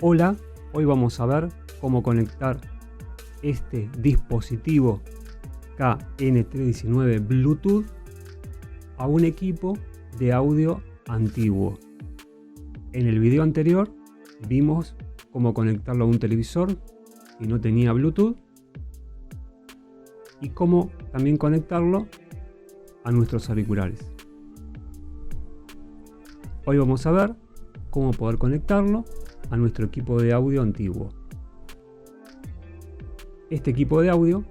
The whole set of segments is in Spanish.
Hola, hoy vamos a ver cómo conectar este dispositivo KN319 Bluetooth a un equipo de audio antiguo. En el video anterior vimos cómo conectarlo a un televisor que no tenía Bluetooth y cómo también conectarlo a nuestros auriculares. Hoy vamos a ver cómo poder conectarlo a nuestro equipo de audio antiguo. Este equipo de audio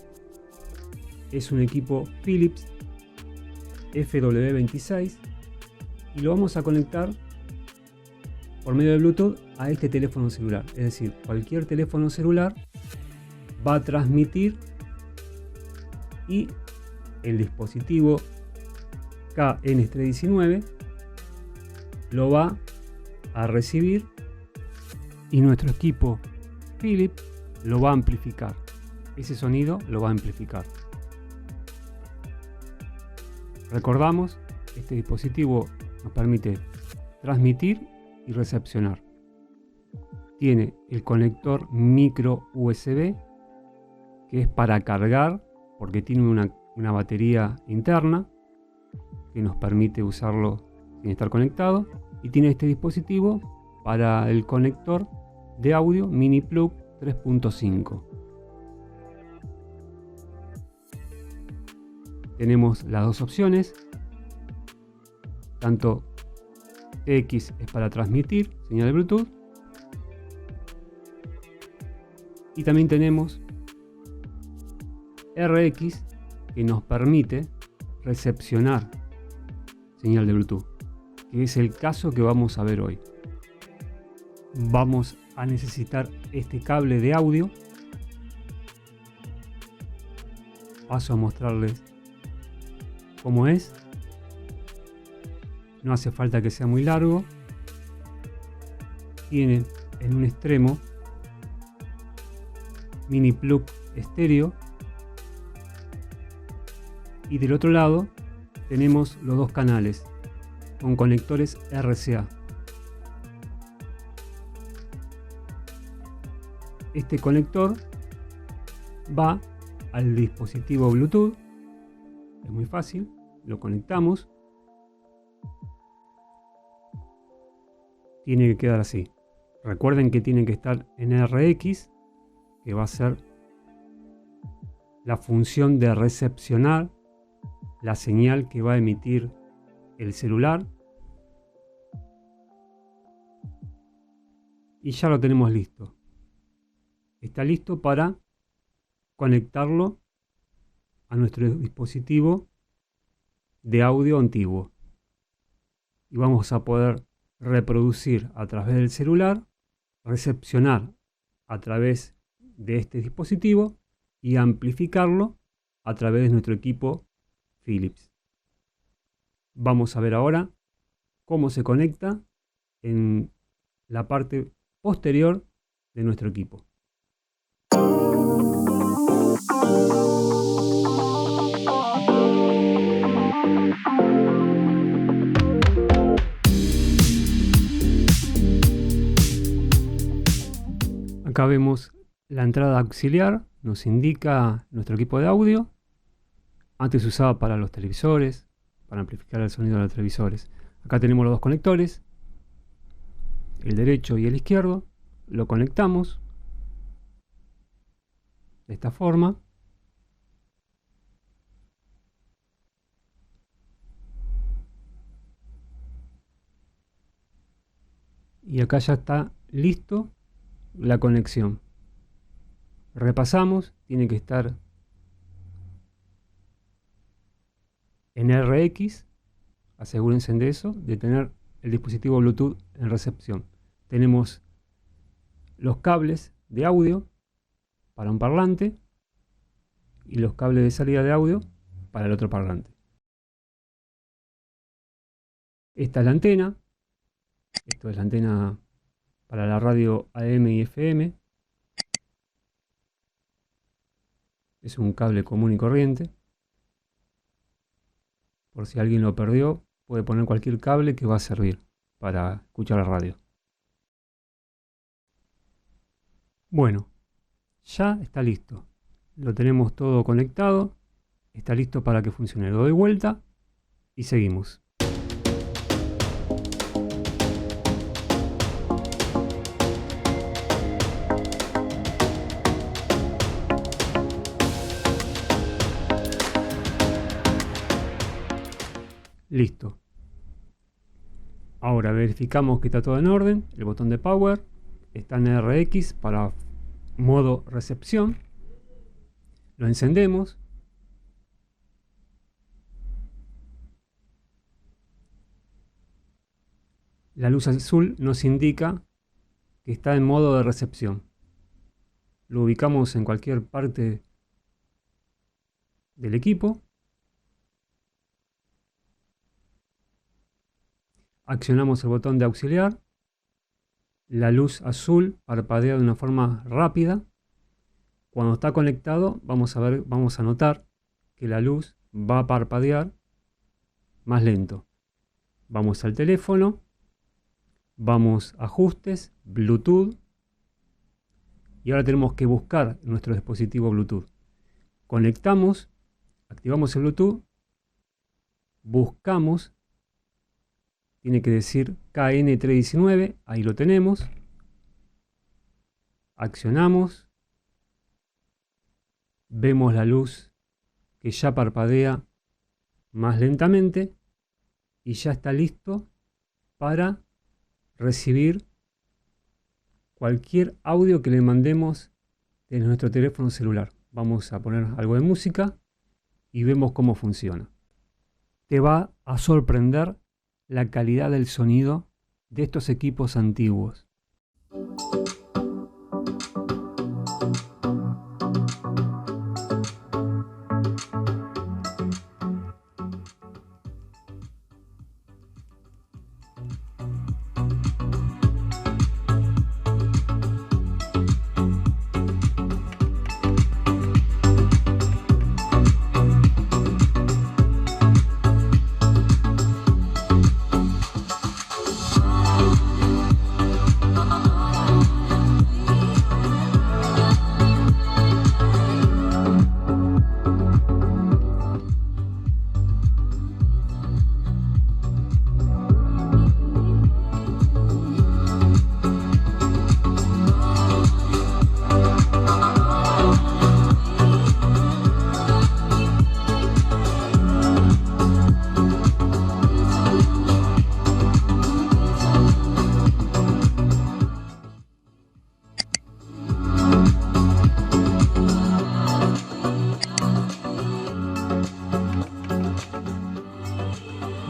es un equipo Philips FW26 y lo vamos a conectar por medio de Bluetooth a este teléfono celular. Es decir, cualquier teléfono celular va a transmitir y el dispositivo KN319 lo va a recibir y nuestro equipo Philips lo va a amplificar. Ese sonido lo va a amplificar. Recordamos, este dispositivo nos permite transmitir y recepcionar. Tiene el conector micro USB, que es para cargar, porque tiene una batería interna que nos permite usarlo sin estar conectado, y tiene este dispositivo para el conector de audio mini plug 3.5. Tenemos las dos opciones. Tanto TX es para transmitir señal de Bluetooth y también tenemos RX, que nos permite recepcionar señal de Bluetooth, que es el caso que vamos a ver hoy. Vamos a necesitar este cable de audio. Paso a mostrarles cómo es. No hace falta que sea muy largo. Tiene en un extremo mini plug estéreo y del otro lado tenemos los dos canales con conectores RCA. Este conector va al dispositivo Bluetooth. Es muy fácil, lo conectamos. Tiene que quedar así. Recuerden que tiene que estar en RX, que va a ser la función de recepcionar la señal que va a emitir el celular. Y ya lo tenemos listo. Está listo para conectarlo a nuestro dispositivo de audio antiguo. Y vamos a poder reproducir a través del celular, recepcionar a través de este dispositivo y amplificarlo a través de nuestro equipo Philips. Vamos a ver ahora cómo se conecta en la parte posterior de nuestro equipo. Acá vemos la entrada auxiliar, nos indica nuestro equipo de audio. Antes se usaba para los televisores, para amplificar el sonido de los televisores. Acá tenemos los dos conectores, el derecho y el izquierdo. Lo conectamos de esta forma. Y acá ya está listo la conexión. Repasamos, tiene que estar en RX. Asegúrense de eso, de tener el dispositivo Bluetooth en recepción. Tenemos los cables de audio para un parlante y los cables de salida de audio para el otro parlante. Esta es la antena. Esto es la antena para la radio AM y FM. Es un cable común y corriente. Por si alguien lo perdió, puede poner cualquier cable que va a servir para escuchar la radio. Bueno, ya está listo. Lo tenemos todo conectado. Está listo para que funcione. Lo doy vuelta y seguimos. Listo. Ahora verificamos que está todo en orden. El botón de Power está en RX para modo recepción. Lo encendemos. La luz azul nos indica que está en modo de recepción. Lo ubicamos en cualquier parte del equipo. Accionamos el botón de auxiliar. La luz azul parpadea de una forma rápida. Cuando está conectado, vamos a notar que la luz va a parpadear más lento. Vamos al teléfono, vamos a ajustes, Bluetooth, y ahora tenemos que buscar nuestro dispositivo Bluetooth. Conectamos, activamos el Bluetooth, buscamos. Tiene que decir KN319, ahí lo tenemos. Accionamos. Vemos la luz que ya parpadea más lentamente y ya está listo para recibir cualquier audio que le mandemos desde nuestro teléfono celular. Vamos a poner algo de música y vemos cómo funciona. Te va a sorprender la calidad del sonido de estos equipos antiguos.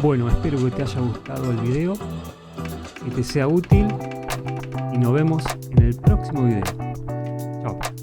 Bueno, espero que te haya gustado el video, que te sea útil y nos vemos en el próximo video. Chao.